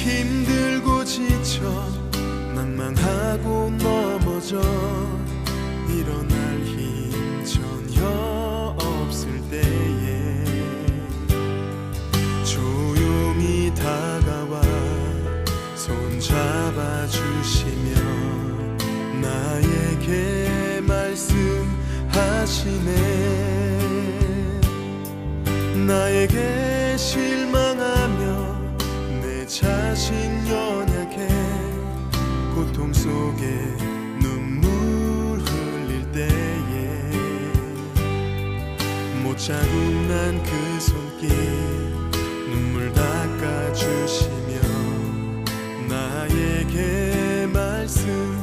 힘들고 지쳐 낭망하고 넘어져 일어날 힘 전혀 없을 때에 조용히 다가와 손잡아 주시며 나에게 말씀하시네. 나에게 실망하며 내 자신 연약해 고통 속에 눈물 흘릴 때에 못 잡은 난 그 손길 눈물 닦아주시며 나에게 말씀하시네.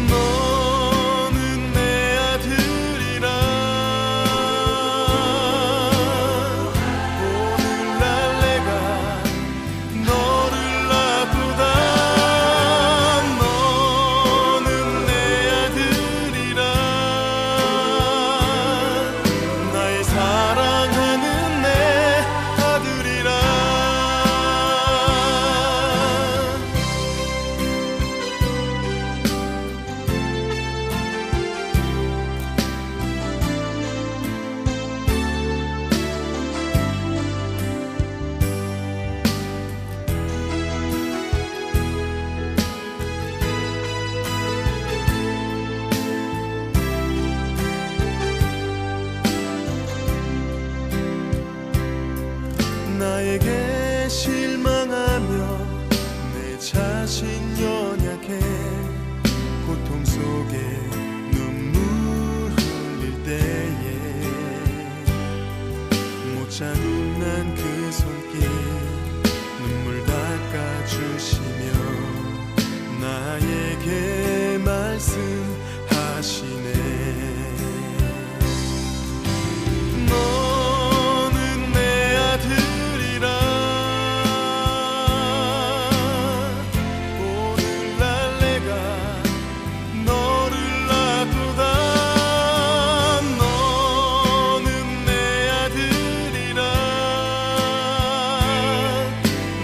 너는 내 아들이라 오늘날 내가 너를 낳고다. 너는 내 아들이라 나의 사랑하는 내 아들이라. 나에게 실망하며 내 자신 연약해 고통 속에 눈물 흘릴 때에 못 잡은 난 그 손길 눈물 닦아주시며 나에게 말씀하시네. 너는 내 아들이라 오늘날 내가 너를 낳고다. 너는 내 아들이라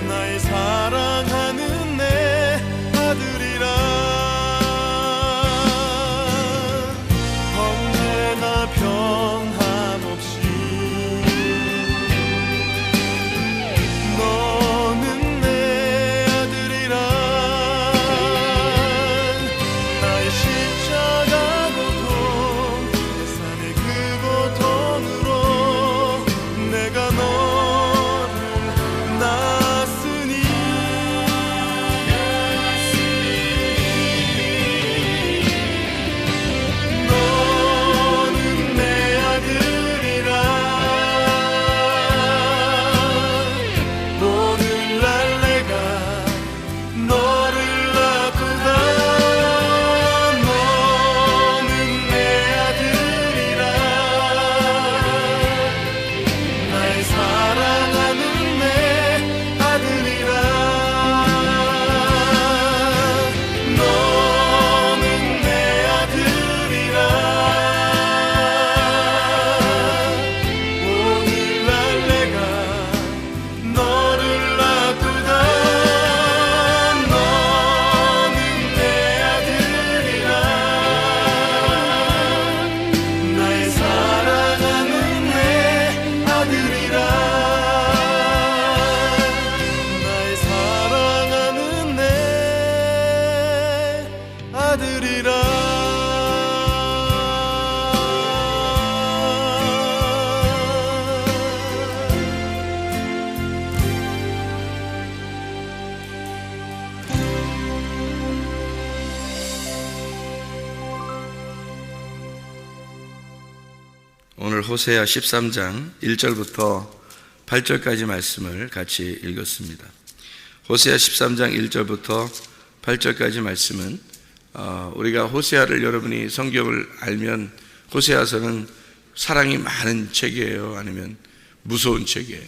나의 사랑하는 내 아들이라. 언제나 변함없이 너는 내 아들이라. 나의 십자가 고통 내 삶의 그 고통으로 내가 너를 낳았으니 너는 내 아들이라. 오늘날 내가 너를 낳고다. 너는 내 아들이라 나의 사랑하는 내 아들이라. 너는 내 아들이라. 오늘날 내가 너를 낳고다. 너는 내 아들이라 나의 사랑하는 내 아들이라. 나의 사랑하는 내 아들이라. 오늘 호세아 13장 1절부터 8절까지 말씀을 같이 읽었습니다. 호세아 13장 1절부터 8절까지 말씀은 우리가 호세아를 여러분이 성경을 알면 호세아서는 사랑이 많은 책이에요? 아니면 무서운 책이에요?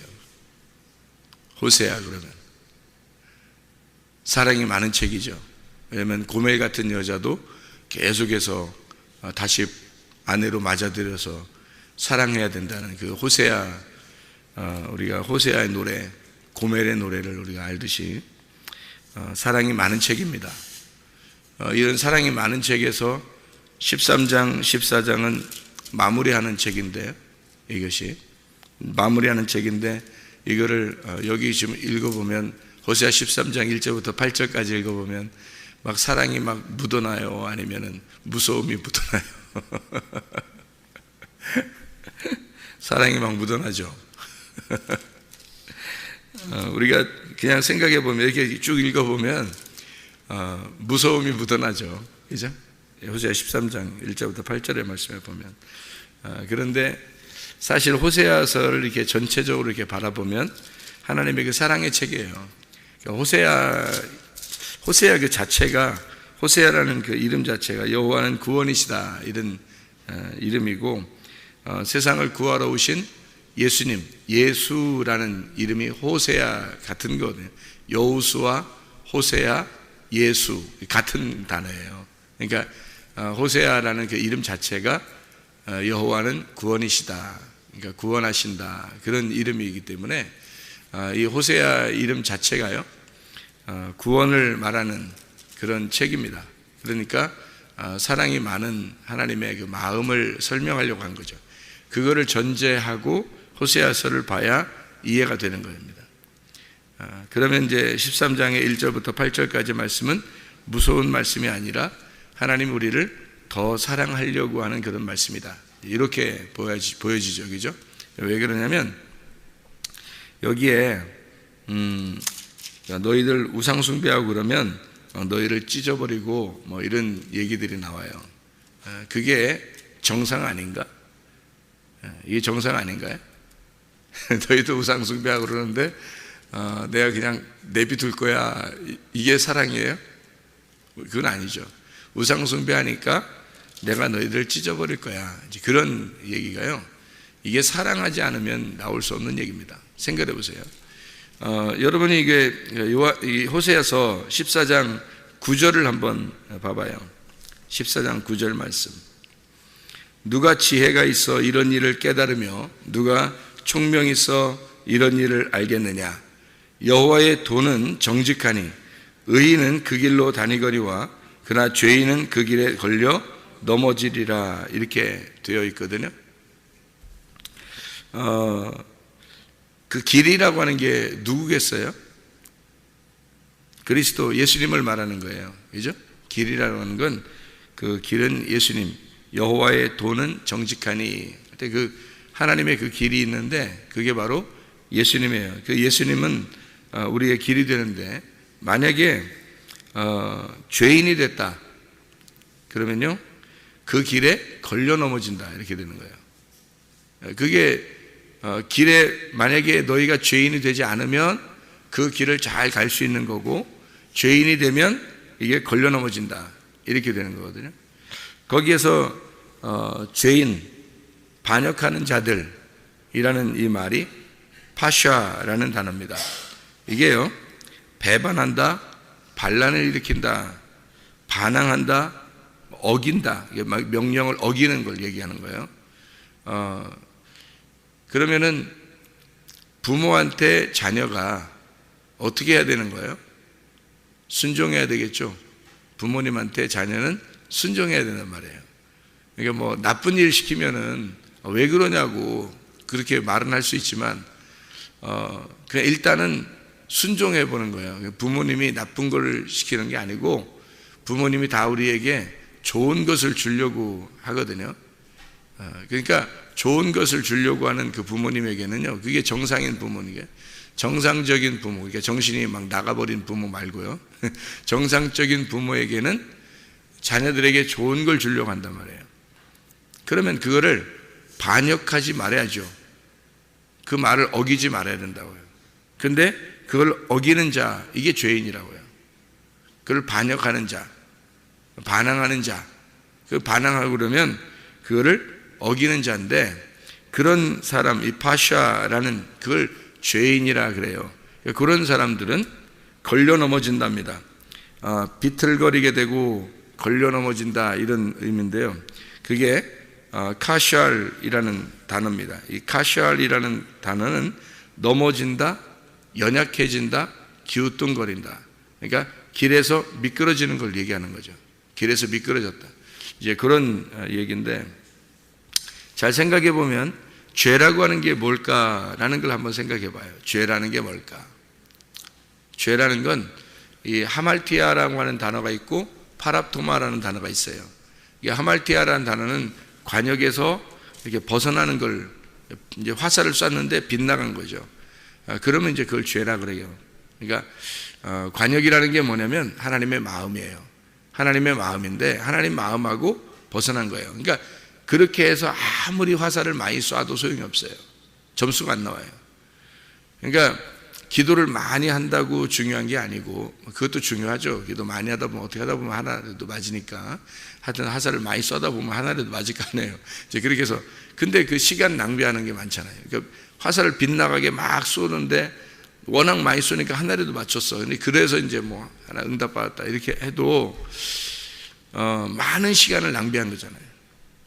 호세아 그러면 사랑이 많은 책이죠. 왜냐하면 고멜 같은 여자도 계속해서 다시 아내로 맞아들여서 사랑해야 된다는 그 호세아 우리가 호세아의 노래, 고멜의 노래를 우리가 알듯이 사랑이 많은 책입니다. 이런 사랑이 많은 책에서 13장, 14장은 마무리하는 책인데요. 이것이 마무리하는 책인데 이거를 여기 지금 읽어보면 호세아 13장 1절부터 8절까지 읽어보면 막 사랑이 막 묻어나요? 아니면은 무서움이 묻어나요? 사랑이 막 묻어나죠. 우리가 그냥 생각해 보면 이렇게 쭉 읽어보면 무서움이 묻어나죠. 그죠? 호세아 13장 1절부터 8절의 말씀에 보면 그런데 사실 호세아서를 이렇게 전체적으로 이렇게 바라보면 하나님의 그 사랑의 책이에요. 호세아 그 자체가, 호세아라는 그 이름 자체가 여호와는 구원이시다 이런 이름이고, 세상을 구하러 오신 예수님, 예수라는 이름이 호세아 같은 거거든요. 여호수아, 호세아, 예수 같은 단어예요. 그러니까 호세아라는 그 이름 자체가 여호와는 구원이시다, 그러니까 구원하신다 그런 이름이기 때문에 이 호세아 이름 자체가요 구원을 말하는 그런 책입니다. 그러니까 사랑이 많은 하나님의 그 마음을 설명하려고 한 거죠. 그거를 전제하고 호세아서를 봐야 이해가 되는 겁니다. 그러면 이제 13장의 1절부터 8절까지 말씀은 무서운 말씀이 아니라 하나님 우리를 더 사랑하려고 하는 그런 말씀이다, 이렇게 보여지죠. 그죠? 왜 그러냐면 여기에 너희들 우상 숭배하고 그러면 너희를 찢어버리고 뭐 이런 얘기들이 나와요. 그게 정상 아닌가? 이게 정상 아닌가요? 너희도 우상 숭배하고 그러는데 내가 그냥 내비둘 거야, 이게 사랑이에요? 그건 아니죠. 우상 숭배하니까 내가 너희들을 찢어버릴 거야, 이제 그런 얘기가요, 이게 사랑하지 않으면 나올 수 없는 얘기입니다. 생각해 보세요. 여러분이 이게 호세아서 14장 9절을 한번 봐봐요. 14장 9절 말씀. 누가 지혜가 있어 이런 일을 깨달으며 누가 총명이 있어 이런 일을 알겠느냐? 여호와의 도는 정직하니 의인은 그 길로 다니거니와 그러나 죄인은 그 길에 걸려 넘어지리라, 이렇게 되어 있거든요. 그 길이라고 하는 게 누구겠어요? 그리스도 예수님을 말하는 거예요. 그죠? 길이라고 하는 건 그 길은 예수님, 여호와의 도는 정직하니, 그 하나님의 그 길이 있는데 그게 바로 예수님이에요. 그 예수님은 우리의 길이 되는데 만약에 죄인이 됐다 그러면요 그 길에 걸려 넘어진다, 이렇게 되는 거예요. 그게 길에 만약에 너희가 죄인이 되지 않으면 그 길을 잘 갈 수 있는 거고, 죄인이 되면 이게 걸려 넘어진다, 이렇게 되는 거거든요. 거기에서 죄인, 반역하는 자들이라는 이 말이 파샤라는 단어입니다. 이게요 배반한다, 반란을 일으킨다, 반항한다, 어긴다, 이게 막 명령을 어기는 걸 얘기하는 거예요. 그러면은 부모한테 자녀가 어떻게 해야 되는 거예요? 순종해야 되겠죠. 부모님한테 자녀는 순종해야 된단 말이에요. 그러니까 뭐 나쁜 일 시키면은 왜 그러냐고 그렇게 말은 할 수 있지만 그냥 일단은 순종해 보는 거예요. 부모님이 나쁜 걸 시키는 게 아니고 부모님이 다 우리에게 좋은 것을 주려고 하거든요. 그러니까 좋은 것을 주려고 하는 그 부모님에게는요, 그게 정상인 부모님이에요. 정상적인 부모, 그러니까 정신이 막 나가버린 부모 말고요. 정상적인 부모에게는 자녀들에게 좋은 걸 주려고 한단 말이에요. 그러면 그거를 반역하지 말아야죠. 그 말을 어기지 말아야 된다고요. 근데 그걸 어기는 자, 이게 죄인이라고요. 그걸 반역하는 자, 반항하는 자, 그 반항하고 그러면 그거를 어기는 자인데, 그런 사람, 이 파샤라는 그걸 죄인이라 그래요. 그런 사람들은 걸려 넘어진답니다. 비틀거리게 되고 걸려 넘어진다, 이런 의미인데요. 그게 카샬이라는 단어입니다. 이 카샬이라는 단어는 넘어진다, 연약해진다, 기우뚱거린다. 그러니까 길에서 미끄러지는 걸 얘기하는 거죠. 길에서 미끄러졌다. 이제 그런 얘기인데, 잘 생각해 보면 죄라고 하는 게 뭘까라는 걸 한번 생각해 봐요. 죄라는 게 뭘까? 죄라는 건 이 하말티아라고 하는 단어가 있고 파랍토마라는 단어가 있어요. 이 하말티아라는 단어는 관역에서 이렇게 벗어나는 걸, 이제 화살을 쐈는데 빗나간 거죠. 그러면 이제 그걸 죄라 그래요. 그러니까 관역이라는 게 뭐냐면 하나님의 마음이에요. 하나님의 마음인데 하나님 마음하고 벗어난 거예요. 그러니까 그렇게 해서 아무리 화살을 많이 쏴도 소용이 없어요. 점수가 안 나와요. 그러니까 기도를 많이 한다고 중요한 게 아니고, 그것도 중요하죠. 기도 많이 하다 보면 어떻게 하다 보면 하나라도 맞으니까. 하여튼 화살을 많이 쏘다 보면 하나라도 맞을 거 아니에요. 이제 그렇게 해서, 근데 그 시간 낭비하는 게 많잖아요. 그러니까 화살을 빗나가게 막 쏘는데 워낙 많이 쏘니까 하나라도 맞췄어. 근데 그래서 이제 뭐 하나 응답받았다 이렇게 해도 많은 시간을 낭비한 거잖아요.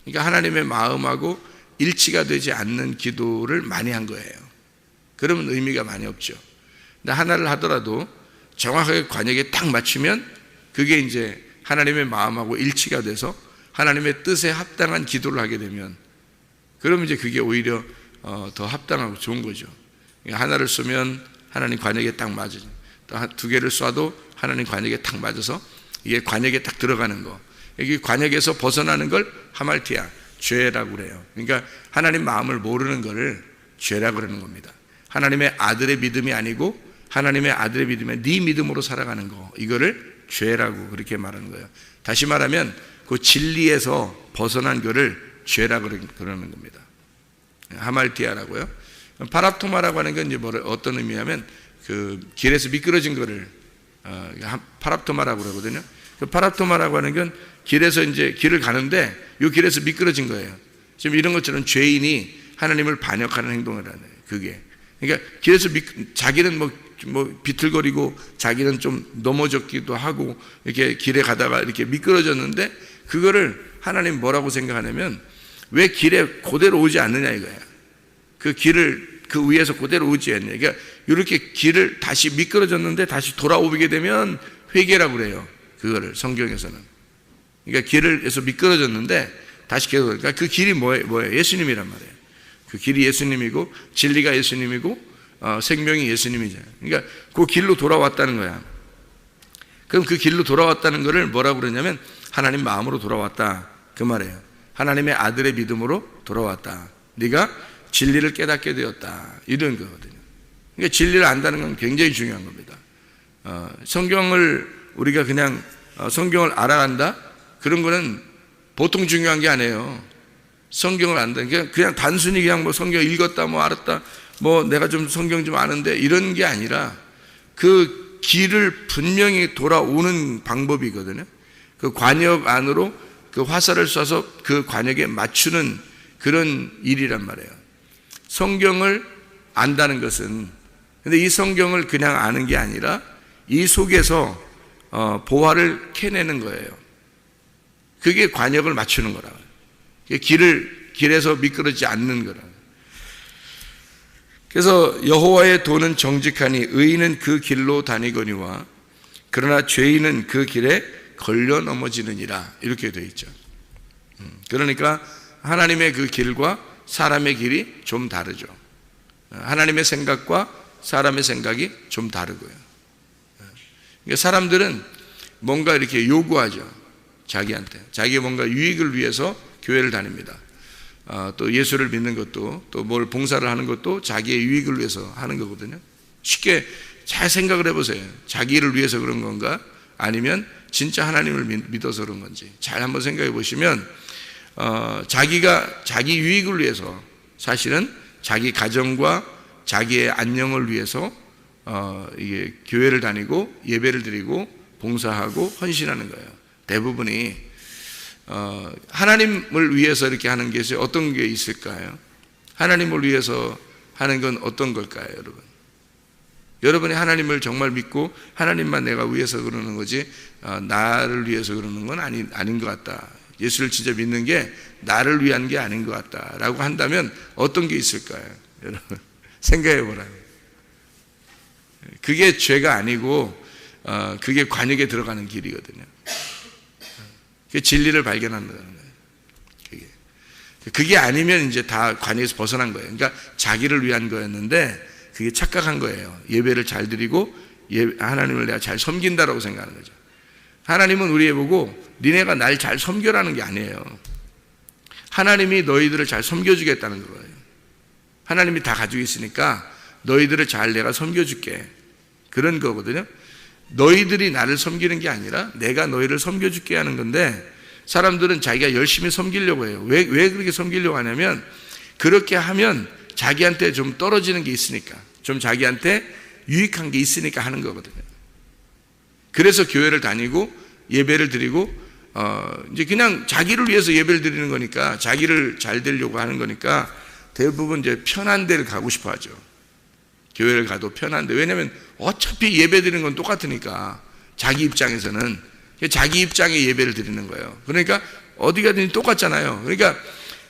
그러니까 하나님의 마음하고 일치가 되지 않는 기도를 많이 한 거예요. 그러면 의미가 많이 없죠. 근데 하나를 하더라도 정확하게 관역에 딱 맞추면 그게 이제 하나님의 마음하고 일치가 돼서 하나님의 뜻에 합당한 기도를 하게 되면, 그러면 이제 그게 오히려 더 합당하고 좋은 거죠. 하나를 쏘면 하나님 관역에 딱 맞으죠. 또 두 개를 쏴도 하나님 관역에 딱 맞아서 이게 관역에 딱 들어가는 거. 여기 관역에서 벗어나는 걸 하말티아, 죄라고 그래요. 그러니까 하나님 마음을 모르는 거를 죄라고 그러는 겁니다. 하나님의 아들의 믿음이 아니고 하나님의 아들의 믿음에 네 믿음으로 살아가는 거, 이거를 죄라고 그렇게 말하는 거예요. 다시 말하면 그 진리에서 벗어난 거를 죄라고 그러는 겁니다. 하말티아라고요. 파랍토마라고 하는 건 이제 어떤 의미냐면 그 길에서 미끄러진 거를 파랍토마라고 그러거든요. 그 파랍토마라고 하는 건 길에서 이제 길을 가는데 이 길에서 미끄러진 거예요. 지금 이런 것처럼 죄인이 하나님을 반역하는 행동을 하는 거예요. 그게. 그러니까 길에서 자기는 뭐 비틀거리고 자기는 좀 넘어졌기도 하고 이렇게 길에 가다가 이렇게 미끄러졌는데, 그거를 하나님 뭐라고 생각하냐면 왜 길에 그대로 오지 않느냐 이거야. 그 길을 그 위에서 그대로 오지 않냐. 그러니까 이렇게 길을 다시 미끄러졌는데 다시 돌아오게 되면 회개라고 그래요. 그거를 성경에서는. 그러니까 길에서 미끄러졌는데 다시 계속, 그러니까 그 길이 뭐예요? 예수님이란 말이에요. 그 길이 예수님이고 진리가 예수님이고 생명이 예수님이잖아요. 그러니까 그 길로 돌아왔다는 거야. 그럼 그 길로 돌아왔다는 거를 뭐라고 그러냐면 하나님 마음으로 돌아왔다, 그 말이에요. 하나님의 아들의 믿음으로 돌아왔다. 네가 진리를 깨닫게 되었다, 이런 거거든요. 그러니까 진리를 안다는 건 굉장히 중요한 겁니다. 성경을 우리가 그냥 성경을 알아간다, 그런 거는 보통 중요한 게 아니에요. 성경을 안다, 그냥 단순히 그냥 뭐 성경 읽었다, 뭐 알았다, 뭐 내가 좀 성경 좀 아는데 이런 게 아니라 그 길을 분명히 돌아오는 방법이거든요. 그 관역 안으로 그 화살을 쏴서 그 관역에 맞추는 그런 일이란 말이에요. 성경을 안다는 것은, 근데 이 성경을 그냥 아는 게 아니라 이 속에서 보화를 캐내는 거예요. 그게 관역을 맞추는 거라고요. 길에서 미끄러지지 않는 거라. 그래서 여호와의 도는 정직하니 의인은 그 길로 다니거니와 그러나 죄인은 그 길에 걸려 넘어지느니라, 이렇게 되어 있죠. 그러니까 하나님의 그 길과 사람의 길이 좀 다르죠. 하나님의 생각과 사람의 생각이 좀 다르고요. 그러니까 사람들은 뭔가 이렇게 요구하죠. 자기한테 자기의 뭔가 유익을 위해서 교회를 다닙니다. 또 예수를 믿는 것도, 또 뭘 봉사를 하는 것도 자기의 유익을 위해서 하는 거거든요. 쉽게 잘 생각을 해보세요. 자기를 위해서 그런 건가, 아니면 진짜 하나님을 믿어서 그런 건지 잘 한번 생각해 보시면, 자기가 자기 유익을 위해서, 사실은 자기 가정과 자기의 안녕을 위해서 이게 교회를 다니고 예배를 드리고 봉사하고 헌신하는 거예요. 대부분이 하나님을 위해서 이렇게 하는 게 어떤 게 있을까요? 하나님을 위해서 하는 건 어떤 걸까요, 여러분? 여러분이 하나님을 정말 믿고 하나님만 내가 위해서 그러는 거지 나를 위해서 그러는 건 아닌 것 같다. 예수를 진짜 믿는 게 나를 위한 게 아닌 것 같다라고 한다면 어떤 게 있을까요? 여러분 생각해 보라고. 그게 죄가 아니고 그게 관역에 들어가는 길이거든요. 그게 진리를 발견한다는 거예요. 그게 아니면 이제 다 관역에서 벗어난 거예요. 그러니까 자기를 위한 거였는데 그게 착각한 거예요. 예배를 잘 드리고 하나님을 내가 잘 섬긴다라고 생각하는 거죠. 하나님은 우리에 보고 니네가 날 잘 섬겨라는 게 아니에요. 하나님이 너희들을 잘 섬겨주겠다는 거예요. 하나님이 다 가지고 있으니까 너희들을 잘 내가 섬겨줄게, 그런 거거든요. 너희들이 나를 섬기는 게 아니라 내가 너희를 섬겨줄게 하는 건데, 사람들은 자기가 열심히 섬기려고 해요. 왜 그렇게 섬기려고 하냐면 그렇게 하면 자기한테 좀 떨어지는 게 있으니까, 좀 자기한테 유익한 게 있으니까 하는 거거든요. 그래서 교회를 다니고 예배를 드리고 이제 그냥 자기를 위해서 예배를 드리는 거니까, 자기를 잘 되려고 하는 거니까 대부분 이제 편한 데를 가고 싶어 하죠. 교회를 가도 편한데, 왜냐하면 어차피 예배 드리는 건 똑같으니까 자기 입장에서는 자기 입장의 예배를 드리는 거예요. 그러니까 어디 가든지 똑같잖아요. 그러니까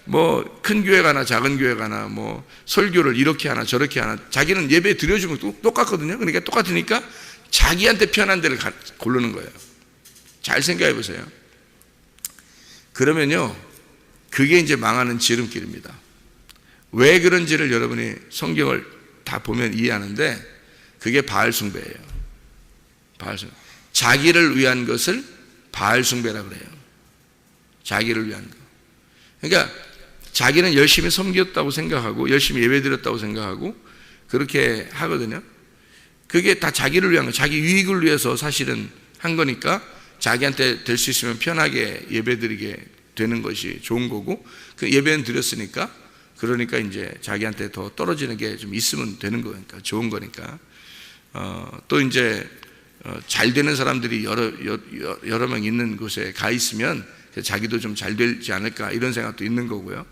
뭐 큰 교회 가나 작은 교회 가나 뭐 설교를 이렇게 하나 저렇게 하나 자기는 예배 드려주면 똑같거든요. 그러니까 똑같으니까 자기한테 편한 데를 고르는 거예요. 잘 생각해 보세요. 그러면요, 그게 이제 망하는 지름길입니다. 왜 그런지를 여러분이 성경을 다 보면 이해하는데, 그게 바알 숭배예요. 바알 숭배. 자기를 위한 것을 바알 숭배라고 그래요. 자기를 위한 거. 그러니까 자기는 열심히 섬겼다고 생각하고 열심히 예배드렸다고 생각하고 그렇게 하거든요. 그게 다 자기를 위한 거, 자기 유익을 위해서 사실은 한 거니까 자기한테 될 수 있으면 편하게 예배드리게 되는 것이 좋은 거고, 그 예배는 드렸으니까 그러니까 이제 자기한테 더 떨어지는 게 좀 있으면 되는 거니까 좋은 거니까. 또 이제 잘 되는 사람들이 여러 명 있는 곳에 가 있으면 자기도 좀 잘 되지 않을까 이런 생각도 있는 거고요.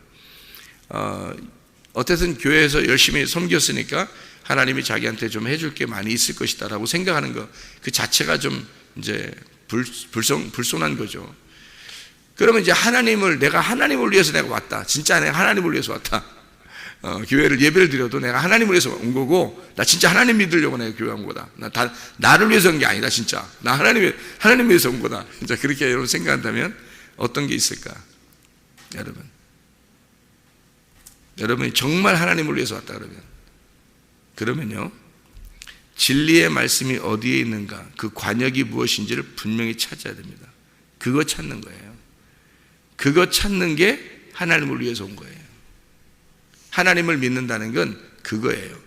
어쨌든 교회에서 열심히 섬겼으니까 하나님이 자기한테 좀 해줄 게 많이 있을 것이다라고 생각하는 거, 그 자체가 좀 이제 불손한 거죠. 그러면 이제 내가 하나님을 위해서 내가 왔다. 진짜 내가 하나님을 위해서 왔다. 교회를 예배를 드려도 내가 하나님을 위해서 온 거고, 나 진짜 하나님 믿으려고 내가 교회 온 거다. 나를 위해서 온 게 아니다, 진짜. 나 하나님 위해서 온 거다. 진짜 그렇게 여러분 생각한다면 어떤 게 있을까? 여러분이 정말 하나님을 위해서 왔다 그러면요, 진리의 말씀이 어디에 있는가, 그 관역이 무엇인지를 분명히 찾아야 됩니다. 그거 찾는 거예요. 그거 찾는 게 하나님을 위해서 온 거예요. 하나님을 믿는다는 건 그거예요.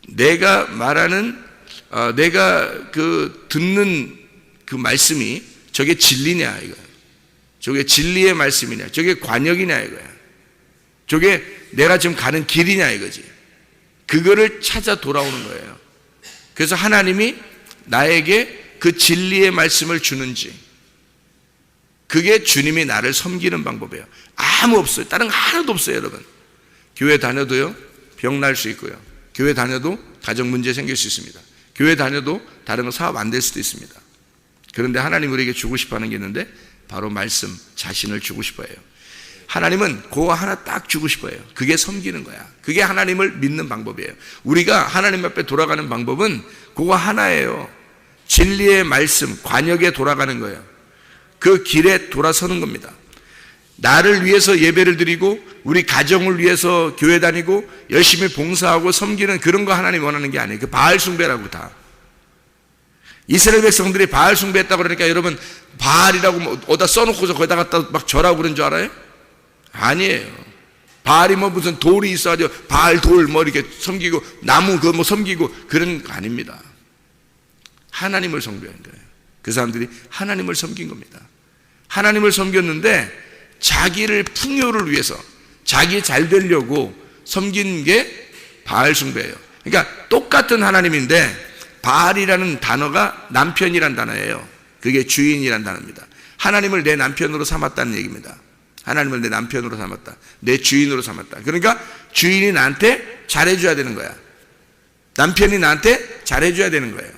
내가 말하는, 내가 듣는 그 말씀이 저게 진리냐 이거예요. 저게 진리의 말씀이냐, 저게 관역이냐 이거야. 저게 내가 지금 가는 길이냐 이거지. 그거를 찾아 돌아오는 거예요. 그래서 하나님이 나에게 그 진리의 말씀을 주는지, 그게 주님이 나를 섬기는 방법이에요. 아무 없어요. 다른 거 하나도 없어요, 여러분. 교회 다녀도요, 병 날 수 있고요. 교회 다녀도 가정 문제 생길 수 있습니다. 교회 다녀도 다른 거 사업 안 될 수도 있습니다. 그런데 하나님 우리에게 주고 싶어 하는 게 있는데, 바로 말씀, 자신을 주고 싶어 해요. 하나님은 그거 하나 딱 주고 싶어 해요. 그게 섬기는 거야. 그게 하나님을 믿는 방법이에요. 우리가 하나님 앞에 돌아가는 방법은 그거 하나예요. 진리의 말씀, 관역에 돌아가는 거예요. 그 길에 돌아서는 겁니다. 나를 위해서 예배를 드리고 우리 가정을 위해서 교회 다니고 열심히 봉사하고 섬기는 그런 거 하나님 원하는 게 아니에요. 그 바알 숭배라고. 다 이스라엘 백성들이 바알 숭배했다고 그러니까 여러분 바알이라고 어디다 써놓고서 거기다 갖다 막 절하고 그런 줄 알아요? 아니에요. 바알이 뭐 무슨 돌이 있어가지고 바알 돌 뭐 이렇게 섬기고 나무 그거 뭐 섬기고 그런 거 아닙니다. 하나님을 섬겨야 돼요. 그 사람들이 하나님을 섬긴 겁니다. 하나님을 섬겼는데 자기를 풍요를 위해서 자기 잘 되려고 섬긴 게 바알 숭배예요. 그러니까 똑같은 하나님인데 바알이라는 단어가 남편이란 단어예요. 그게 주인이란 단어입니다. 하나님을 내 남편으로 삼았다는 얘기입니다. 하나님을 내 남편으로 삼았다. 내 주인으로 삼았다. 그러니까 주인이 나한테 잘해줘야 되는 거야. 남편이 나한테 잘해줘야 되는 거예요.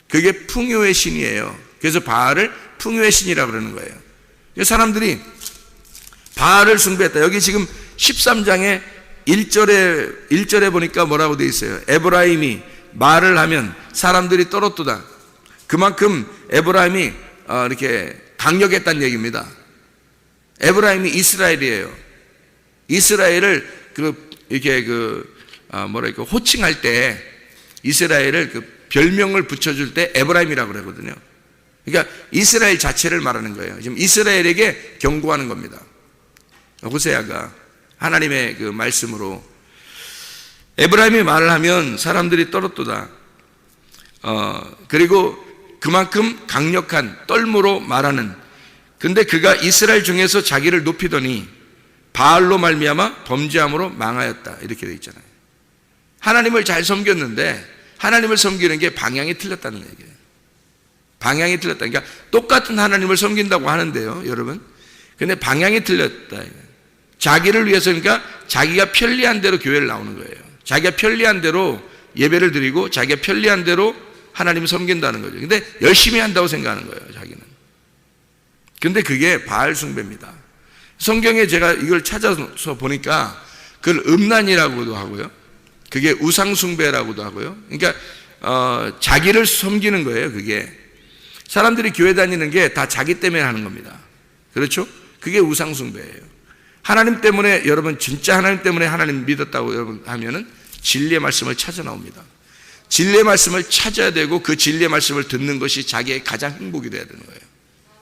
그게 풍요의 신이에요. 그래서 바알을 풍요의 신이라고 그러는 거예요. 사람들이 바알을 숭배했다. 여기 지금 13장에 1절에 보니까 뭐라고 되어 있어요? 에브라임이 말을 하면 사람들이 떨었도다. 그만큼 에브라임이 이렇게 강력했다는 얘기입니다. 에브라임이 이스라엘이에요. 이스라엘을 이렇게 호칭할 때 이스라엘을 별명을 붙여줄 때 에브라임이라고 그러거든요. 그러니까 이스라엘 자체를 말하는 거예요. 지금 이스라엘에게 경고하는 겁니다. 호세아가 하나님의 그 말씀으로 에브라임이 말을 하면 사람들이 떨었도다. 그리고 그만큼 강력한 떨므로 말하는. 근데 그가 이스라엘 중에서 자기를 높이더니 바알로 말미암아 범죄함으로 망하였다. 이렇게 되어 있잖아요. 하나님을 잘 섬겼는데 하나님을 섬기는 게 방향이 틀렸다는 얘기예요. 방향이 틀렸다. 그러니까 똑같은 하나님을 섬긴다고 하는데요, 여러분. 근데 방향이 틀렸다. 자기를 위해서, 그러니까 자기가 편리한 대로 교회를 나오는 거예요. 자기가 편리한 대로 예배를 드리고 자기가 편리한 대로 하나님을 섬긴다는 거죠. 근데 열심히 한다고 생각하는 거예요, 자기는. 근데 그게 바알 숭배입니다. 성경에 제가 이걸 찾아서 보니까 그걸 음란이라고도 하고요. 그게 우상 숭배라고도 하고요. 그러니까 자기를 섬기는 거예요. 그게 사람들이 교회 다니는 게 다 자기 때문에 하는 겁니다. 그렇죠? 그게 우상 숭배예요. 하나님 때문에, 여러분 진짜 하나님 때문에 하나님 믿었다고 여러분 하면은 진리의 말씀을 찾아 나옵니다. 진리의 말씀을 찾아야 되고 그 진리의 말씀을 듣는 것이 자기의 가장 행복이 되어야 되는 거예요.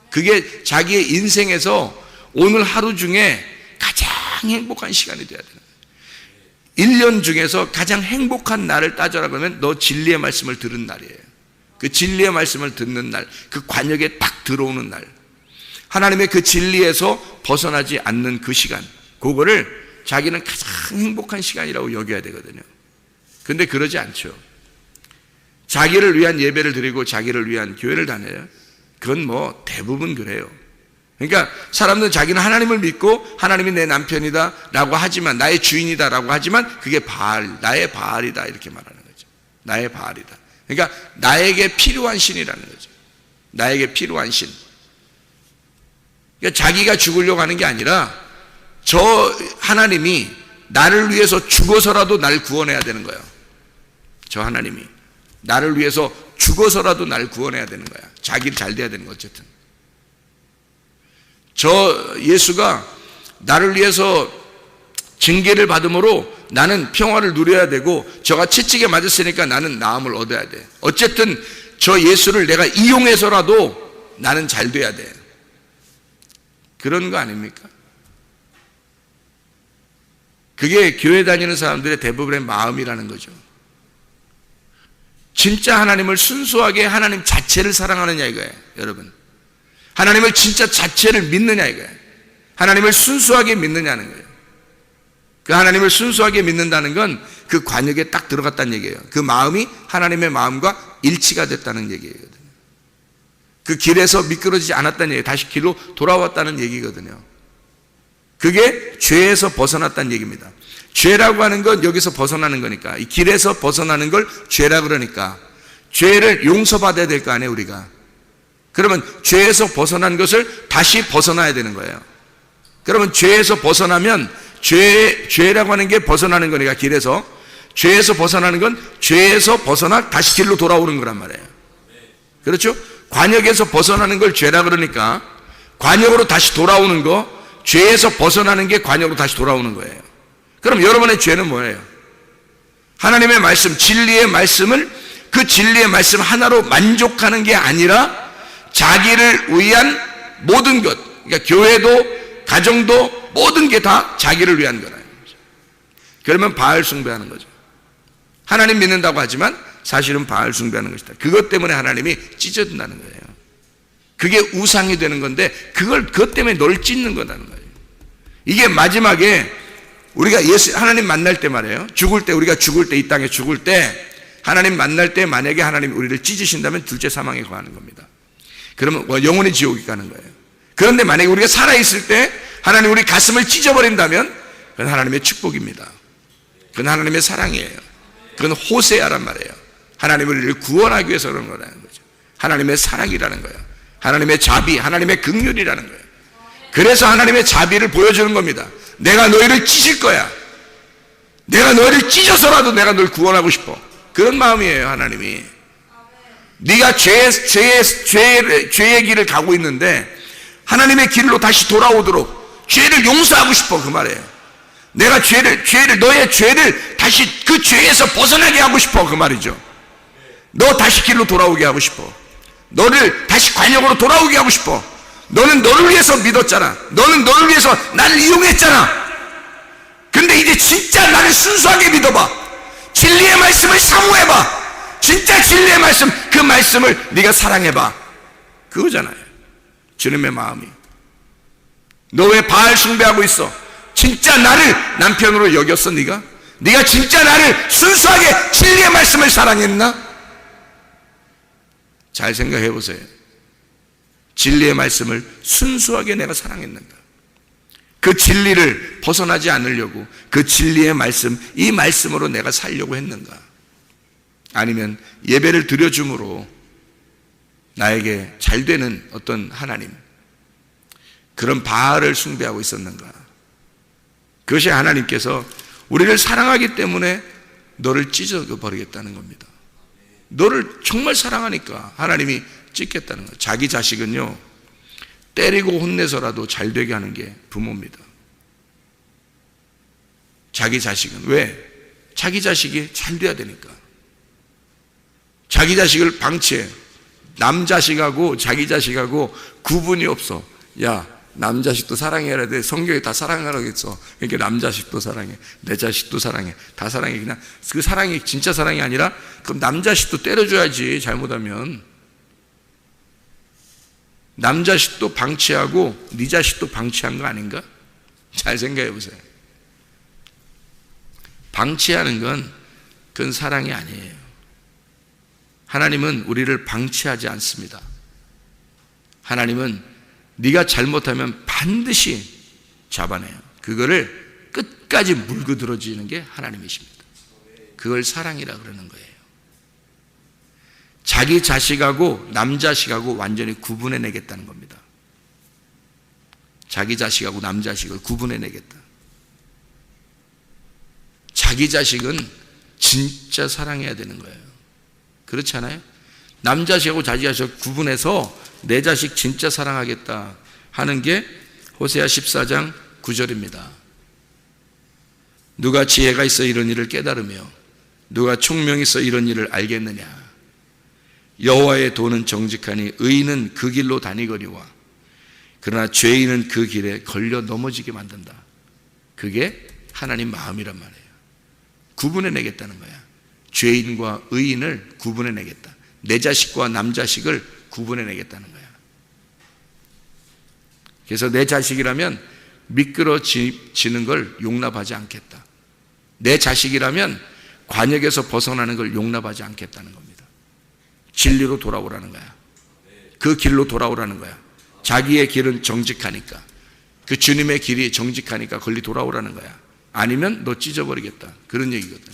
그게 자기의 인생에서 오늘 하루 중에 가장 행복한 시간이 되어야 되는 거예요. 1년 중에서 가장 행복한 날을 따져라 그러면 너 진리의 말씀을 들은 날이에요. 그 진리의 말씀을 듣는 날, 그 관역에 딱 들어오는 날, 하나님의 그 진리에서 벗어나지 않는 그 시간, 그거를 자기는 가장 행복한 시간이라고 여겨야 되거든요. 근데 그러지 않죠. 자기를 위한 예배를 드리고 자기를 위한 교회를 다녀요. 그건 뭐 대부분 그래요. 그러니까 사람들은 자기는 하나님을 믿고 하나님이 내 남편이다 라고 하지만, 나의 주인이다 라고 하지만 그게 바알, 나의 바알이다 이렇게 말하는 거죠. 나의 바알이다. 그러니까 나에게 필요한 신이라는 거죠. 나에게 필요한 신. 그러니까 자기가 죽으려고 하는 게 아니라 저 하나님이 나를 위해서 죽어서라도 날 구원해야 되는 거예요. 저 하나님이 나를 위해서 죽어서라도 날 구원해야 되는 거야. 자기를 잘 돼야 되는 거. 어쨌든 저 예수가 나를 위해서 징계를 받음으로 나는 평화를 누려야 되고, 저가 채찍에 맞았으니까 나는 나음을 얻어야 돼. 어쨌든 저 예수를 내가 이용해서라도 나는 잘 돼야 돼. 그런 거 아닙니까? 그게 교회 다니는 사람들의 대부분의 마음이라는 거죠. 진짜 하나님을 순수하게 하나님 자체를 사랑하느냐 이거예요, 여러분. 하나님을 진짜 자체를 믿느냐 이거예요. 하나님을 순수하게 믿느냐는 거예요. 그 하나님을 순수하게 믿는다는 건 그 관역에 딱 들어갔다는 얘기예요. 그 마음이 하나님의 마음과 일치가 됐다는 얘기거든요. 그 길에서 미끄러지지 않았다는 얘기예요. 다시 길로 돌아왔다는 얘기거든요. 그게 죄에서 벗어났다는 얘기입니다. 죄라고 하는 건 여기서 벗어나는 거니까, 이 길에서 벗어나는 걸 죄라 그러니까 죄를 용서받아야 될 거 아니에요, 우리가. 그러면 죄에서 벗어난 것을 다시 벗어나야 되는 거예요. 그러면 죄에서 벗어나면 죄라고 하는 게 벗어나는 거니까, 길에서 죄에서 벗어나는 건 죄에서 벗어나 다시 길로 돌아오는 거란 말이에요. 그렇죠? 관역에서 벗어나는 걸 죄라 그러니까 관역으로 다시 돌아오는 거, 죄에서 벗어나는 게 관역으로 다시 돌아오는 거예요. 그럼 여러분의 죄는 뭐예요? 하나님의 말씀, 진리의 말씀을, 그 진리의 말씀 하나로 만족하는 게 아니라 자기를 위한 모든 것, 그러니까 교회도 가정도 모든 게 다 자기를 위한 거라는 거죠. 그러면 바알 숭배하는 거죠. 하나님 믿는다고 하지만 사실은 바알 숭배하는 것이다. 그것 때문에 하나님이 찢어진다는 거예요. 그게 우상이 되는 건데 그것 때문에 널 찢는 거라는 거예요. 이게 마지막에 우리가 하나님 만날 때 말이에요. 죽을 때, 우리가 죽을 때, 이 땅에 죽을 때 하나님 만날 때 만약에 하나님이 우리를 찢으신다면 둘째 사망에 거하는 겁니다. 그러면 영원히 지옥에 가는 거예요. 그런데 만약에 우리가 살아있을 때 하나님 우리 가슴을 찢어버린다면 그건 하나님의 축복입니다. 그건 하나님의 사랑이에요. 그건 호세아란 말이에요. 하나님을 우리를 구원하기 위해서 그런 거라는 거죠. 하나님의 사랑이라는 거예요. 하나님의 자비, 하나님의 긍휼이라는 거예요. 그래서 하나님의 자비를 보여주는 겁니다. 내가 너희를 찢을 거야. 내가 너희를 찢어서라도 내가 너를 구원하고 싶어. 그런 마음이에요, 하나님이. 네가 죄의 길을 가고 있는데 하나님의 길로 다시 돌아오도록 죄를 용서하고 싶어, 그 말이에요. 내가 너의 죄를 다시 그 죄에서 벗어나게 하고 싶어, 그 말이죠. 너 다시 길로 돌아오게 하고 싶어. 너를 다시 관역으로 돌아오게 하고 싶어. 너는 너를 위해서 믿었잖아. 너는 너를 위해서 나를 이용했잖아. 근데 이제 진짜 나를 순수하게 믿어봐. 진리의 말씀을 사모해봐. 진짜 진리의 말씀, 그 말씀을 네가 사랑해봐. 그거잖아요, 주님의 마음이. 너 왜 바알 숭배하고 있어? 진짜 나를 남편으로 여겼어, 네가? 네가 진짜 나를 순수하게 진리의 말씀을 사랑했나? 잘 생각해 보세요. 진리의 말씀을 순수하게 내가 사랑했는가? 그 진리를 벗어나지 않으려고 그 진리의 말씀, 이 말씀으로 내가 살려고 했는가? 아니면 예배를 드려줌으로 나에게 잘 되는 어떤 하나님, 그런 바알을 숭배하고 있었는가? 그것이 하나님께서 우리를 사랑하기 때문에 너를 찢어버리겠다는 겁니다. 너를 정말 사랑하니까 하나님이 찢겠다는 거예요. 자기 자식은요, 때리고 혼내서라도 잘 되게 하는 게 부모입니다. 자기 자식은 왜? 자기 자식이 잘 돼야 되니까. 자기 자식을 방치해. 남자식하고 자기 자식하고 구분이 없어. 야, 남자식도 사랑해야 돼. 성경에 다 사랑하라고 했어. 그러니까 남자식도 사랑해, 내 자식도 사랑해, 다 사랑해. 그냥 그 사랑이 진짜 사랑이 아니라 그럼 남자식도 때려줘야지, 잘못하면. 남자식도 방치하고 네 자식도 방치한 거 아닌가? 잘 생각해 보세요. 방치하는 건 그건 사랑이 아니에요. 하나님은 우리를 방치하지 않습니다. 하나님은 네가 잘못하면 반드시 잡아내요. 그거를 끝까지 물고 들어주는 게 하나님이십니다. 그걸 사랑이라 그러는 거예요. 자기 자식하고 남자식하고 완전히 구분해 내겠다는 겁니다. 자기 자식하고 남자식을 구분해 내겠다. 자기 자식은 진짜 사랑해야 되는 거예요. 그렇지 않아요? 남자식하고 자기 자식을 구분해서 내 자식 진짜 사랑하겠다 하는 게 호세아 14장 9절입니다. 누가 지혜가 있어 이런 일을 깨달으며 누가 총명이 있어 이런 일을 알겠느냐? 여호와의 도는 정직하니 의인은 그 길로 다니거니와 그러나 죄인은 그 길에 걸려 넘어지게 만든다. 그게 하나님 마음이란 말이에요. 구분해 내겠다는 거야. 죄인과 의인을 구분해 내겠다. 내 자식과 남자식을 구분해 내겠다는 거야. 그래서 내 자식이라면 미끄러지는 걸 용납하지 않겠다. 내 자식이라면 관역에서 벗어나는 걸 용납하지 않겠다는 겁니다. 진리로 돌아오라는 거야. 그 길로 돌아오라는 거야. 자기의 길은 정직하니까, 그 주님의 길이 정직하니까 걸리 돌아오라는 거야. 아니면 너 찢어버리겠다, 그런 얘기거든.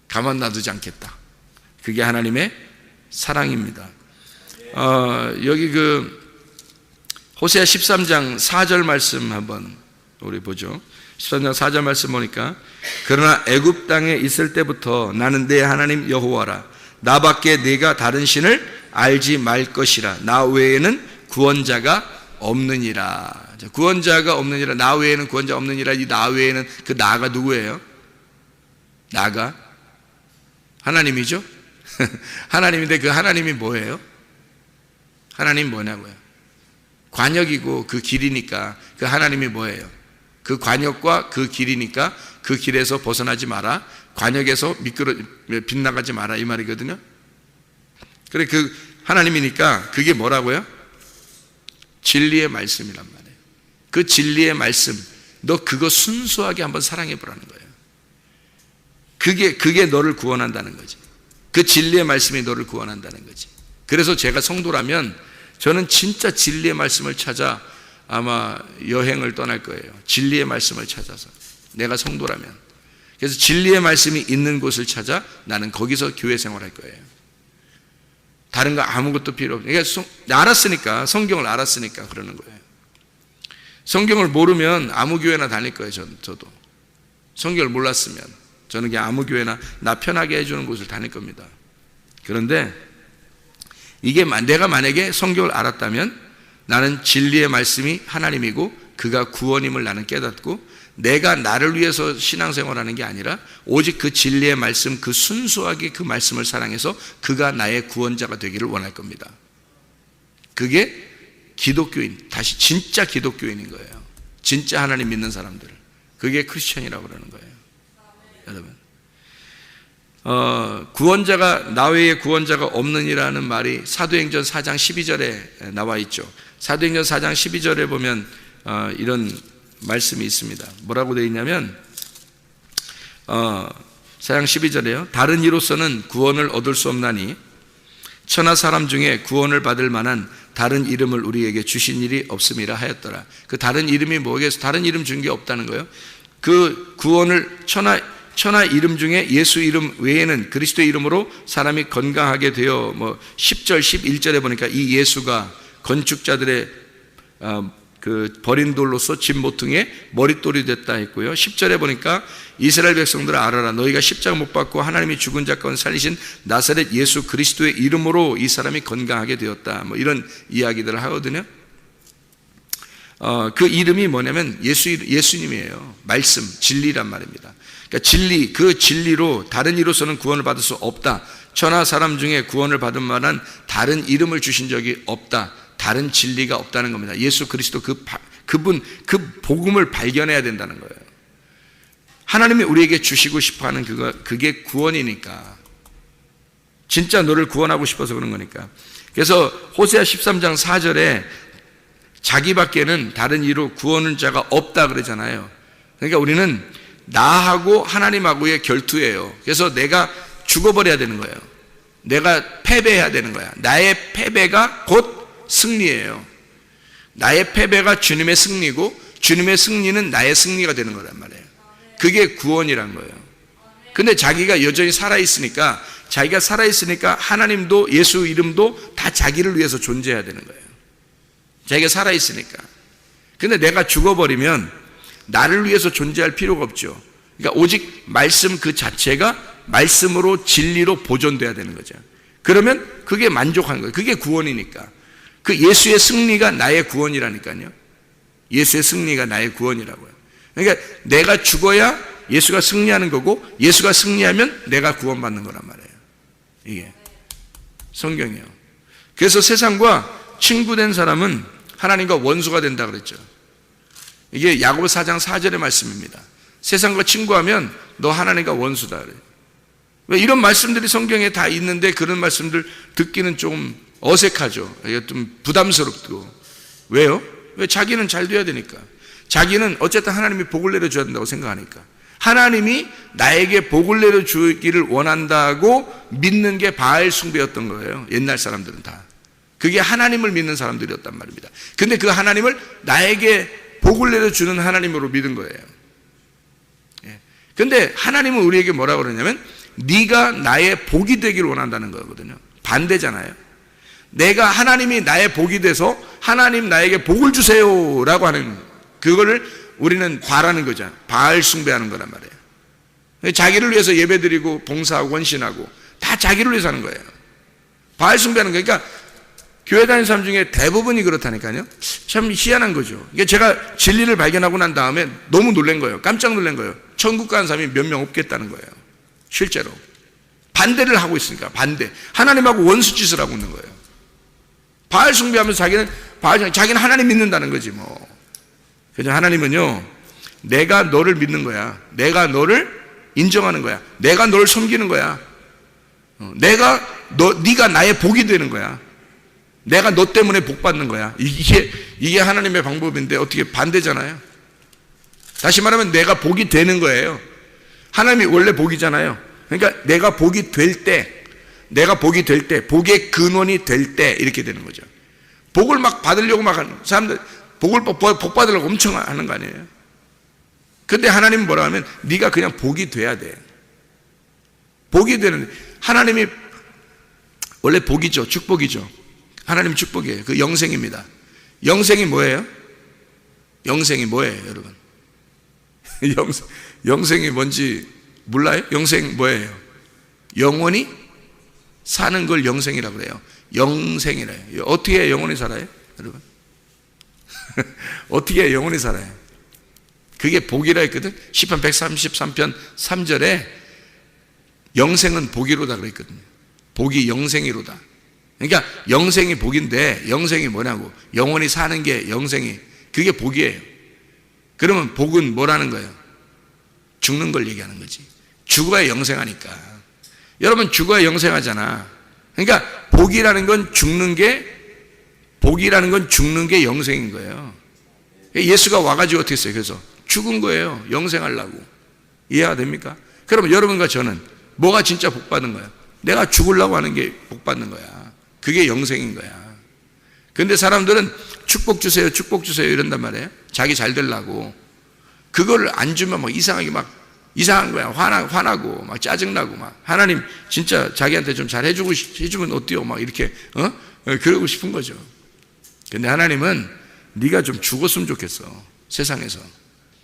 가만 놔두지 않겠다. 그게 하나님의 사랑입니다. 여기 그 호세아 13장 4절 말씀 한번 우리 보죠. 13장 4절 말씀 보니까 그러나 애굽 땅에 있을 때부터 나는 내 하나님 여호와라. 나밖에 네가 다른 신을 알지 말 것이라. 나 외에는 구원자가 없느니라. 구원자가 없느니라. 나 외에는 구원자 없느니라. 이 나 외에는 그 나가 누구예요? 나가 하나님이죠. 하나님인데 그 하나님이 뭐예요? 하나님 뭐냐고요? 관역이고 그 길이니까 그 하나님이 뭐예요? 그 관역과 그 길이니까 그 길에서 벗어나지 마라. 관역에서 빗나가지 마라, 이 말이거든요. 그래, 그 하나님이니까 그게 뭐라고요? 진리의 말씀이란 말이에요. 그 진리의 말씀, 너 그거 순수하게 한번 사랑해 보라는 거예요. 그게 너를 구원한다는 거지. 그 진리의 말씀이 너를 구원한다는 거지. 그래서 제가 성도라면 저는 진짜 진리의 말씀을 찾아 아마 여행을 떠날 거예요. 진리의 말씀을 찾아서. 내가 성도라면. 그래서 진리의 말씀이 있는 곳을 찾아 나는 거기서 교회 생활할 거예요. 다른 거 아무것도 필요 없어요. 그러니까 알았으니까, 성경을 알았으니까 그러는 거예요. 성경을 모르면 아무 교회나 다닐 거예요. 저도 성경을 몰랐으면 저는 그냥 아무 교회나 나 편하게 해주는 곳을 다닐 겁니다. 그런데 이게 내가 만약에 성경을 알았다면 나는 진리의 말씀이 하나님이고 그가 구원임을 나는 깨닫고 내가 나를 위해서 신앙생활하는 게 아니라 오직 그 진리의 말씀, 그 순수하게 그 말씀을 사랑해서 그가 나의 구원자가 되기를 원할 겁니다. 그게 기독교인, 다시 진짜 기독교인인 거예요. 진짜 하나님 믿는 사람들. 그게 크리스천이라고 그러는 거예요. 여러분, 구원자가 나 외에 구원자가 없느니라는 말이 사도행전 4장 12절에 나와 있죠. 사도행전 4장 12절에 보면 이런 말씀이 있습니다. 뭐라고 되어 있냐면 4장 12절에요. 다른 이로서는 구원을 얻을 수 없나니 천하 사람 중에 구원을 받을 만한 다른 이름을 우리에게 주신 일이 없음이라 하였더라. 그 다른 이름이 뭐겠어? 다른 이름 준 게 없다는 거예요. 그 구원을 천하 이름 중에 예수 이름 외에는 그리스도의 이름으로 사람이 건강하게 되어 10절 11절에 보니까 이 예수가 건축자들의 그 버린 돌로서 집 모퉁이에 머릿돌이 됐다 했고요. 10절에 보니까 이스라엘 백성들아 알아라. 너희가 십자가 못 박고 하나님이 죽은 자 가운데 살리신 나사렛 예수 그리스도의 이름으로 이 사람이 건강하게 되었다. 이런 이야기들을 하거든요. 그 이름이 뭐냐면 예수님이에요. 말씀, 진리란 말입니다. 그러니까 진리, 그 진리로 다른 이로서는 구원을 받을 수 없다. 천하 사람 중에 구원을 받을 만한 다른 이름을 주신 적이 없다. 다른 진리가 없다는 겁니다. 예수 그리스도 그분, 그 복음을 발견해야 된다는 거예요. 하나님이 우리에게 주시고 싶어 하는 그게 구원이니까. 진짜 너를 구원하고 싶어서 그런 거니까. 그래서 호세아 13장 4절에 자기밖에는 다른 이로 구원은 자가 없다 그러잖아요. 그러니까 우리는 나하고 하나님하고의 결투예요. 그래서 내가 죽어버려야 되는 거예요. 내가 패배해야 되는 거야. 나의 패배가 곧 승리예요. 나의 패배가 주님의 승리고 주님의 승리는 나의 승리가 되는 거란 말이에요. 그게 구원이란 거예요. 근데 자기가 여전히 살아있으니까 하나님도 예수 이름도 다 자기를 위해서 존재해야 되는 거예요. 자기가 살아있으니까. 근데 내가 죽어버리면 나를 위해서 존재할 필요가 없죠. 그러니까 오직 말씀 그 자체가 말씀으로 진리로 보존돼야 되는 거죠. 그러면 그게 만족한 거예요. 그게 구원이니까. 그 예수의 승리가 나의 구원이라니까요. 예수의 승리가 나의 구원이라고요. 그러니까 내가 죽어야 예수가 승리하는 거고 예수가 승리하면 내가 구원받는 거란 말이에요. 이게 성경이에요. 그래서 세상과 친구된 사람은 하나님과 원수가 된다 그랬죠. 이게 야고보 4장 4절의 말씀입니다. 세상과 친구하면 너 하나님과 원수다 그래요. 왜 이런 말씀들이 성경에 다 있는데 그런 말씀들 듣기는 좀 어색하죠. 좀 부담스럽고. 왜요? 왜? 자기는 잘 돼야 되니까. 자기는 어쨌든 하나님이 복을 내려줘야 된다고 생각하니까. 하나님이 나에게 복을 내려주기를 원한다고 믿는 게 바알 숭배였던 거예요. 옛날 사람들은 다. 그게 하나님을 믿는 사람들이었단 말입니다. 근데 그 하나님을 나에게 복을 내려주는 하나님으로 믿은 거예요. 근데 하나님은 우리에게 뭐라고 그러냐면 네가 나의 복이 되기를 원한다는 거거든요. 반대잖아요. 내가 하나님이 나의 복이 돼서 하나님 나에게 복을 주세요 라고 하는 그거를 우리는 바라는 거죠. 바알 숭배하는 거란 말이에요. 자기를 위해서 예배드리고 봉사하고 원신하고 다 자기를 위해서 하는 거예요. 바알 숭배하는 거니까 교회 다니는 사람 중에 대부분이 그렇다니까요. 참 희한한 거죠. 이게 제가 진리를 발견하고 난 다음에 너무 놀란 거예요. 깜짝 놀란 거예요. 천국 가는 사람이 몇 명 없겠다는 거예요. 실제로 반대를 하고 있으니까. 반대. 하나님하고 원수 짓을 하고 있는 거예요. 바알 숭배하면서 자기는 하나님 믿는다는 거지 뭐. 그래서 하나님은요, 내가 너를 믿는 거야. 내가 너를 인정하는 거야. 내가 너를 섬기는 거야. 네가 나의 복이 되는 거야. 내가 너 때문에 복 받는 거야. 이게 하나님의 방법인데 어떻게 반대잖아요. 다시 말하면 내가 복이 되는 거예요. 하나님이 원래 복이잖아요. 그러니까 내가 복이 될 때, 복의 근원이 될 때 이렇게 되는 거죠. 복을 막 받으려고 막 하는 사람들, 복 받으려고 엄청 하는 거 아니에요. 근데 하나님은 뭐라 하면 네가 그냥 복이 돼야 돼. 복이 되는, 하나님이 원래 복이죠. 축복이죠. 하나님 축복이에요. 그 영생입니다. 영생이 뭐예요? 영생이 뭐예요, 여러분? 영생이 뭔지 몰라요? 영생 뭐예요? 영원히 사는 걸 영생이라고 그래요. 영생이래요. 어떻게 영원히 살아요, 여러분? 어떻게 영원히 살아요? 그게 복이라 했거든. 시편 133편 3절에 영생은 복이로다 그랬거든요. 복이 영생이로다. 그러니까 영생이 복인데, 영생이 뭐냐고, 영원히 사는 게 영생이, 그게 복이에요. 그러면 복은 뭐라는 거예요? 죽는 걸 얘기하는 거지. 죽어야 영생하니까. 여러분 죽어야 영생하잖아. 그러니까 복이라는 건 죽는 게, 복이라는 건 죽는 게 영생인 거예요. 예수가 와가지고 어떻게 했어요? 그래서 죽은 거예요. 영생하려고. 이해가 됩니까? 그러면 여러분과 저는 뭐가 진짜 복 받는 거야? 내가 죽으려고 하는 게 복 받는 거야. 그게 영생인 거야. 근데 사람들은 축복 주세요, 축복 주세요 이런단 말이에요. 자기 잘 되려고. 그걸 안 주면 막 이상하게 막 이상한 거야. 화나고 막 짜증나고 막 하나님 진짜 자기한테 좀 잘 해주면 어때요? 막 이렇게 그러고 싶은 거죠. 근데 하나님은 네가 좀 죽었으면 좋겠어. 세상에서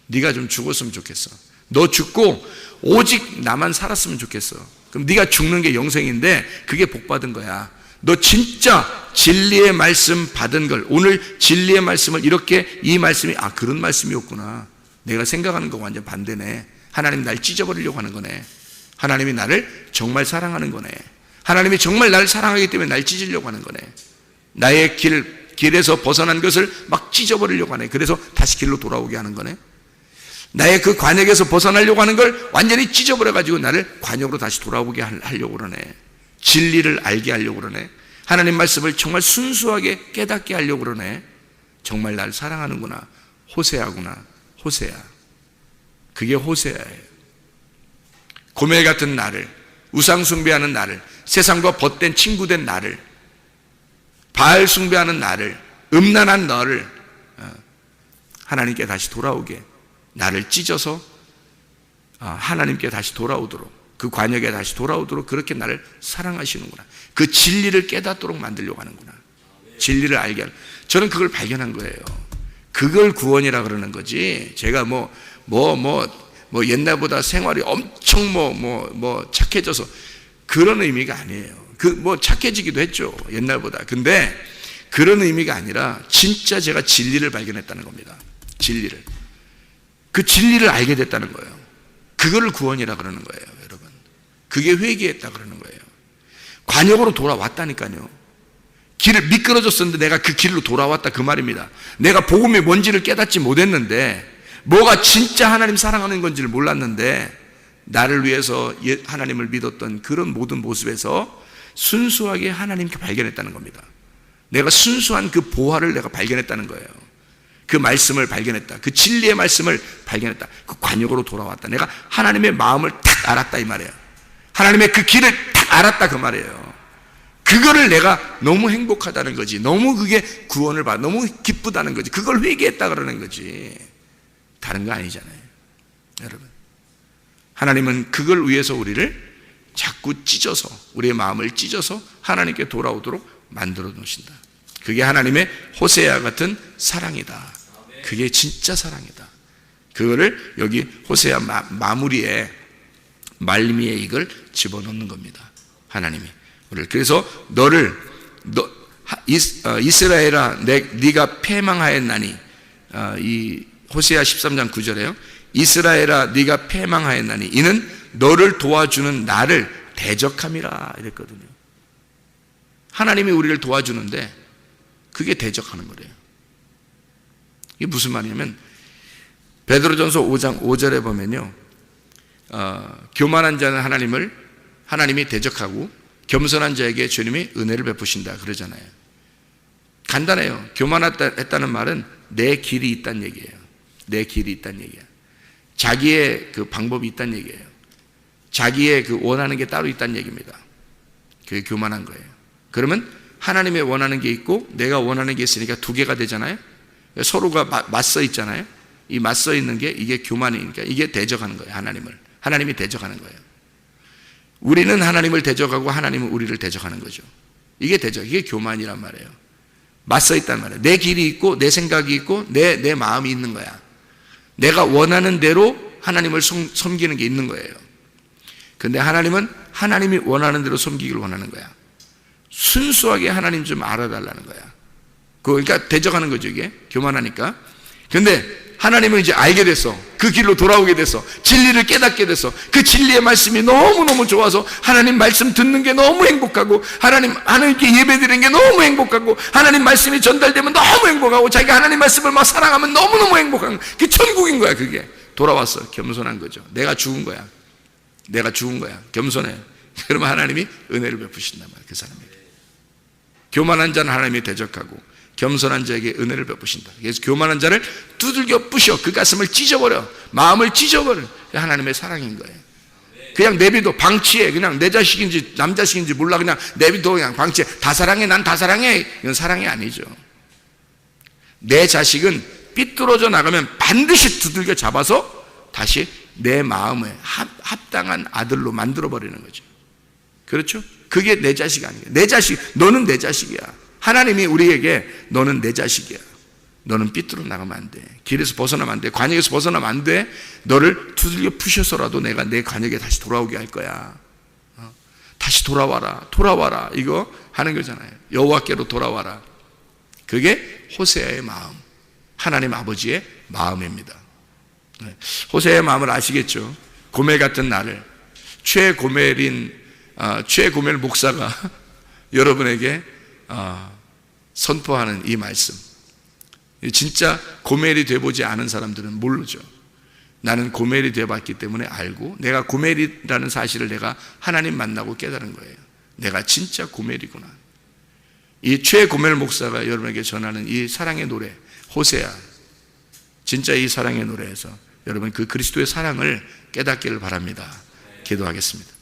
네가 좀 죽었으면 좋겠어. 너 죽고 오직 나만 살았으면 좋겠어. 그럼 네가 죽는 게 영생인데 그게 복 받은 거야. 너 진짜 진리의 말씀 받은 걸, 오늘 진리의 말씀을 이렇게, 이 말씀이 그런 말씀이었구나. 내가 생각하는 거 완전 반대네. 하나님 날 찢어버리려고 하는 거네. 하나님이 나를 정말 사랑하는 거네. 하나님이 정말 나를 사랑하기 때문에 날 찢으려고 하는 거네. 나의 길에서 벗어난 것을 막 찢어버리려고 하네. 그래서 다시 길로 돌아오게 하는 거네. 나의 그 관역에서 벗어나려고 하는 걸 완전히 찢어버려가지고 나를 관역으로 다시 돌아오게 하려고 그러네. 진리를 알게 하려고 그러네. 하나님 말씀을 정말 순수하게 깨닫게 하려고 그러네. 정말 날 사랑하는구나. 호세아구나. 호세아. 그게 호세아예요. 고멜 같은 나를, 우상 숭배하는 나를, 세상과 벗된 친구된 나를, 바알 숭배하는 나를, 음란한 너를 하나님께 다시 돌아오게, 나를 찢어서 하나님께 다시 돌아오도록, 그 관역에 다시 돌아오도록 그렇게 나를 사랑하시는구나. 그 진리를 깨닫도록 만들려고 하는구나. 진리를 알게 하는. 저는 그걸 발견한 거예요. 그걸 구원이라 그러는 거지. 제가 옛날보다 생활이 엄청 착해져서 그런 의미가 아니에요. 착해지기도 했죠. 옛날보다. 근데 그런 의미가 아니라 진짜 제가 진리를 발견했다는 겁니다. 진리를. 그 진리를 알게 됐다는 거예요. 그거를 구원이라 그러는 거예요, 여러분. 그게 회개했다 그러는 거예요. 관역으로 돌아왔다니까요. 길을 미끄러졌었는데 내가 그 길로 돌아왔다 그 말입니다. 내가 복음이 뭔지를 깨닫지 못했는데, 뭐가 진짜 하나님 사랑하는 건지를 몰랐는데, 나를 위해서 하나님을 믿었던 그런 모든 모습에서 순수하게 하나님께 발견했다는 겁니다. 내가 순수한 그 보화를 내가 발견했다는 거예요. 그 말씀을 발견했다. 그 진리의 말씀을 발견했다. 그 관역으로 돌아왔다. 내가 하나님의 마음을 탁 알았다 이 말이에요. 하나님의 그 길을 탁 알았다 그 말이에요. 그거를 내가 너무 행복하다는 거지. 너무 그게 구원을 받아 너무 기쁘다는 거지. 그걸 회개했다 그러는 거지. 다른 거 아니잖아요, 여러분. 하나님은 그걸 위해서 우리를 자꾸 찢어서, 우리의 마음을 찢어서 하나님께 돌아오도록 만들어 놓으신다. 그게 하나님의 호세아 같은 사랑이다. 그게 진짜 사랑이다. 그거를 여기 호세아 마무리에 말미에 이걸 집어넣는 겁니다. 하나님이 우리를. 그래서 이스라엘아 네가 패망하였나니, 이 호세아 13장 9절에요. 이스라엘아 네가 패망하였나니 이는 너를 도와주는 나를 대적함이라 이랬거든요. 하나님이 우리를 도와주는데 그게 대적하는 거래요. 이게 무슨 말이냐면 베드로전서 5장 5절에 보면요, 교만한 자는 하나님이 대적하고 겸손한 자에게 주님이 은혜를 베푸신다 그러잖아요. 간단해요. 교만했다는 말은 내 길이 있다는 얘기예요. 내 길이 있다는 얘기야. 자기의 그 방법이 있다는 얘기예요. 자기의 그 원하는 게 따로 있다는 얘기입니다. 그게 교만한 거예요. 그러면 하나님의 원하는 게 있고 내가 원하는 게 있으니까 두 개가 되잖아요. 서로가 맞서 있잖아요. 이 맞서 있는 게 이게 교만이니까 이게 대적하는 거예요. 하나님이 대적하는 거예요. 우리는 하나님을 대적하고 하나님은 우리를 대적하는 거죠. 이게 교만이란 말이에요. 맞서 있단 말이에요. 내 길이 있고 내 생각이 있고 내 마음이 있는 거야. 내가 원하는 대로 하나님을 섬기는 게 있는 거예요. 근데 하나님은 하나님이 원하는 대로 섬기기를 원하는 거야. 순수하게 하나님 좀 알아달라는 거야. 그러니까 대적하는 거죠, 이게. 교만하니까. 근데 하나님은 이제 알게 됐어. 그 길로 돌아오게 됐어. 진리를 깨닫게 됐어. 그 진리의 말씀이 너무너무 좋아서 하나님 말씀 듣는 게 너무 행복하고, 하나님께 예배드리는 게 너무 행복하고, 하나님 말씀이 전달되면 너무 행복하고, 자기가 하나님 말씀을 막 사랑하면 너무너무 행복한, 그게 천국인 거야. 그게 돌아왔어. 겸손한 거죠. 내가 죽은 거야. 겸손해. 그러면 하나님이 은혜를 베푸신단 말이야, 그 사람에게. 교만한 자는 하나님이 대적하고 겸손한 자에게 은혜를 베푸신다. 그래서 교만한 자를 두들겨 부셔, 그 가슴을 찢어버려, 마음을 찢어버려. 하나님의 사랑인 거예요. 그냥 내비도 방치해. 그냥 내 자식인지 남 자식인지 몰라. 그냥 내비도 그냥 방치해. 다 사랑해, 난 다 사랑해. 이건 사랑이 아니죠. 내 자식은 삐뚤어져 나가면 반드시 두들겨 잡아서 다시 내 마음에 합당한 아들로 만들어버리는 거죠. 그렇죠? 그게 내 자식이 아니에요. 내 자식, 너는 내 자식이야. 하나님이 우리에게 너는 내 자식이야. 너는 삐뚤어 나가면 안 돼. 길에서 벗어나면 안 돼. 관역에서 벗어나면 안 돼. 너를 두들겨 푸셔서라도 내가 내 관역에 다시 돌아오게 할 거야. 다시 돌아와라. 이거 하는 거잖아요. 여호와께로 돌아와라. 그게 호세아의 마음, 하나님 아버지의 마음입니다. 호세아의 마음을 아시겠죠? 고멜 같은 나를, 최고멜 목사가 여러분에게 선포하는 이 말씀, 진짜 고멜이 돼보지 않은 사람들은 모르죠. 나는 고멜이 돼봤기 때문에 알고, 내가 고멜이라는 사실을 내가 하나님 만나고 깨달은 거예요. 내가 진짜 고멜이구나. 이 최고멜 목사가 여러분에게 전하는 이 사랑의 노래, 호세아, 진짜 이 사랑의 노래에서 여러분 그 그리스도의 사랑을 깨닫기를 바랍니다. 기도하겠습니다.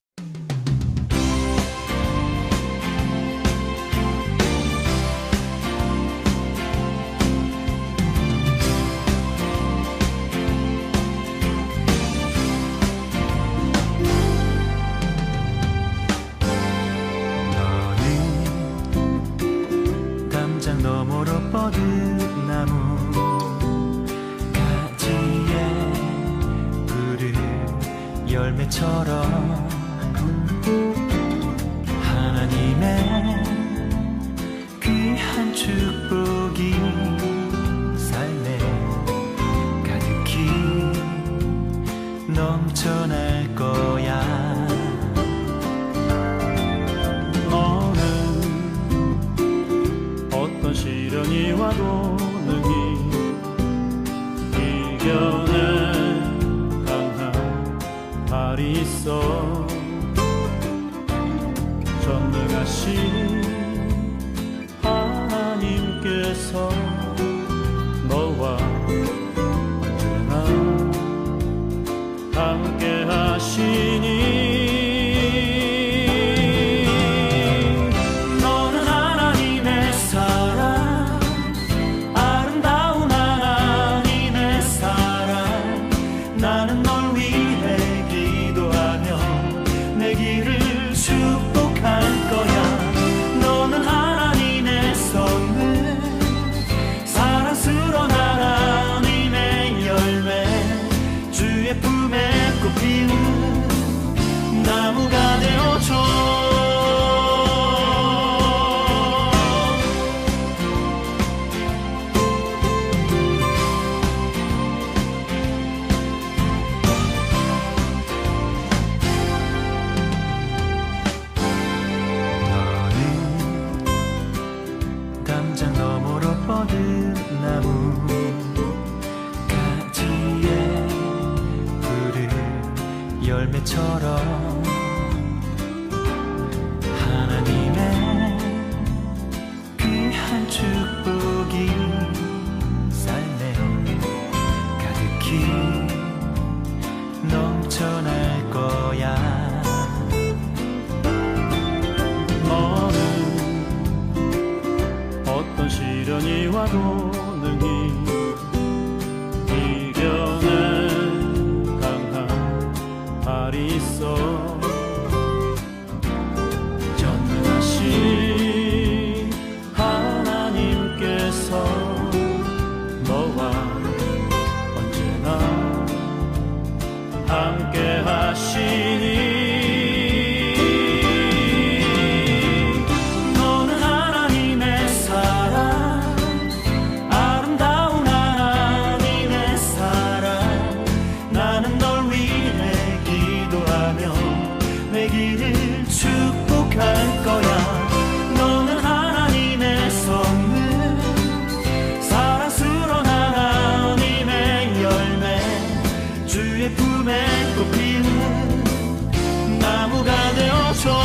너머로 뻗은 나무 가지에 푸른 열매처럼 하나님의 귀한 축복이 삶에 가득히 넘쳐날 거야. 시련이 와도 능히 이겨낸 강한 발이 있어. 전능하신 하나님께서 너와 언제나 함께 하시니 나무가 되어줘. 너는 담장 너머로 뻗은 나무 가지에 푸른 열매처럼 하나님의 귀한 축복이 삶에 가득히 넘쳐날 거야. 너는 어떤 시련이 와도 능히 이겨낸 강한 발이 있어. 전능하신 하나님께 길을 축복할 거야. 너는 하나님의 선물, 사랑스러운 하나님의 열매, 주의 품에 꽃피는 나무가 되어줘.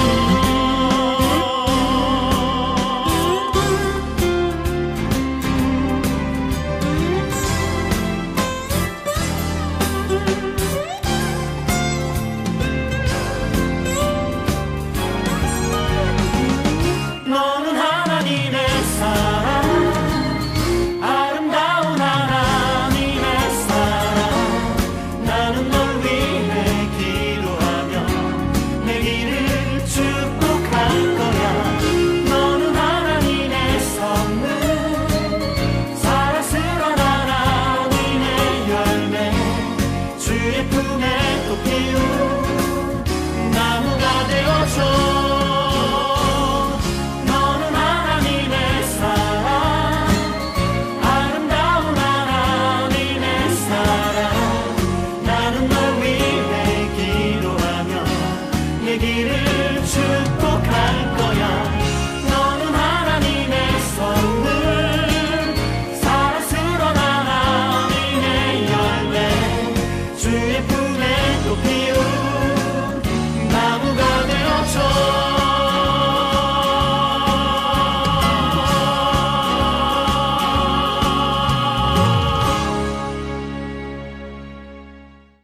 너는 하나님의 사랑, 아름다운 하나님의 사랑. 나는 널 위해 기도하며 내 길을 축복할 거야. 너는 하나님의 선물, 사랑스러운 하나님의 열매, 주의 품에 꽃피운 나무가 되어줘. 나는 널 위해 기도하며 내 길을